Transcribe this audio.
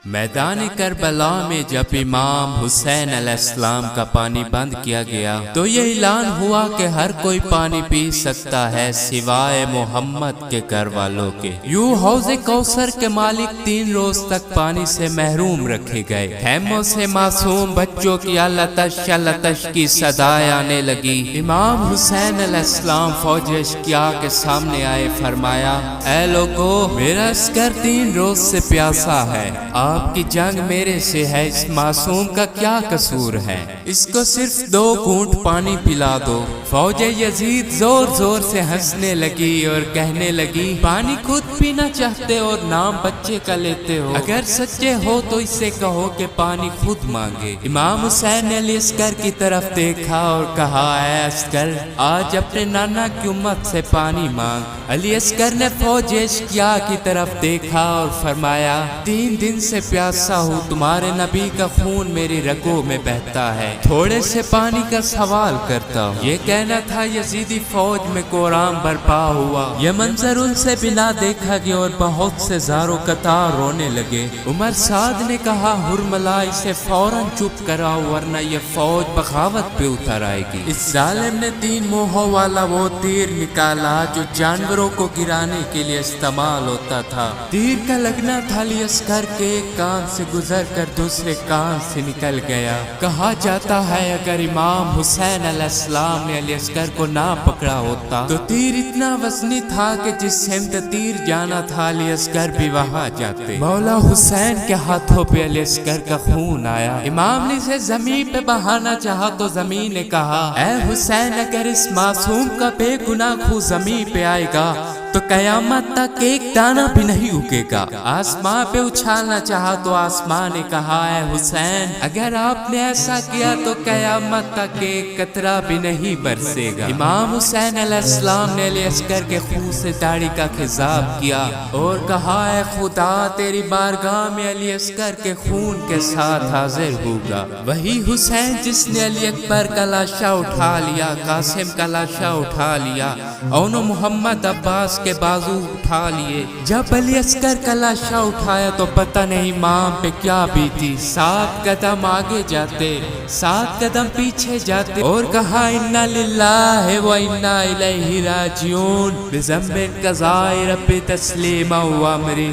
میدان کربلا میں جب امام حسین علیہ السلام کا پانی بند کیا گیا تو یہ اعلان ہوا کہ ہر کوئی پانی پی سکتا ہے سوائے محمد کے گھر والوں کے۔ یوں حوض کوثر کے مالک 3 روز تک پانی سے محروم رکھے گئے۔ خیموں سے معصوم بچوں کی لتش لتش کی صدائیں آنے لگی۔ امام حسین علیہ السلام فوج اشقیاء کے سامنے آئے، فرمایا اے لوگو، میرا عسکر 3 روز سے پیاسا ہے، آپ کی جنگ میرے سے ہے، اس معصوم کا کیا قصور ہے؟ اس کو صرف 2 گھونٹ پانی پلا دو۔ فوج یزید زور زور سے ہنسنے لگی اور کہنے لگی پانی خود پینا چاہتے اور نام بچے کا لیتے ہو، اگر سچے ہو تو اس سے کہو کہ پانی خود مانگے۔ امام حسین نے علی اصغر کی طرف دیکھا اور کہا اے اصغر، آج اپنے نانا کی امت سے پانی مانگ۔ علی اصغر نے فوج اشقیاء کی طرف دیکھا اور فرمایا 3 دن سے پیاسا ہوں، تمہارے نبی کا خون میری رگوں میں بہتا ہے، تھوڑے سے پانی کا سوال کرتا ہوں۔ یہ کہنا تھا یزیدی فوج میں کوہرام برپا ہوا۔ یہ منظر ان سے بنا دیکھا گیا اور بہت سے زارو قطار رونے لگے۔ عمر سعد نے کہا حرملا اسے فوراً چپ کراؤ ورنہ یہ فوج بغاوت پہ اتر آئے گی۔ اس ظالم نے 3 موہوں والا وہ تیر نکالا جو جانوروں کو گرانے کے لیے استعمال ہوتا تھا۔ تیر کا لگنا تھا علی اصغر کے ایک کان سے گزر کر دوسرے کان سے نکل گیا۔ کہا جاتا ہے اگر امام حسین علیہ السلام نے علی اصغر کو نہ پکڑا ہوتا تو تیر اتنا وزنی تھا کہ جس سمت تیر جانا تھا علی اصغر بھی وہاں جاتے۔ مولا حسین کے ہاتھوں پہ علی اصغر کا خون آیا۔ امام نے اسے زمین پہ بہانا چاہا تو زمین نے کہا اے حسین، اگر اس معصوم کا بے گناہ خون زمین پہ آئے گا تو قیامت تک ایک دانہ بھی نہیں اگے گا۔ آسمان پہ اچھالنا چاہا تو آسمان نے کہا اے حسین، اگر آپ نے ایسا کیا تو قیامت تک ایک قطرہ بھی نہیں برسے گا۔ امام حسین علیہ السلام نے علی اصغر کے خون سے داڑھی کا خضاب کیا اور کہا اے خدا، تیری بارگاہ میں علی اصغر کے خون کے ساتھ حاضر ہوگا۔ وہی حسین جس نے علی اکبر کا لاشا اٹھا لیا، قاسم کا لاشا اٹھا لیا، اون محمد عباس کے بازو اٹھا لیے۔ جب علی اصغر کا لاشا اٹھایا تو پتہ نہیں ماں پہ کیا بیتی، 7 قدم آگے جاتے، 7 قدم پیچھے جاتے اور کہا انا للہ و انا الیہ راجعون بذنب قضاء رب تسلیما و امری۔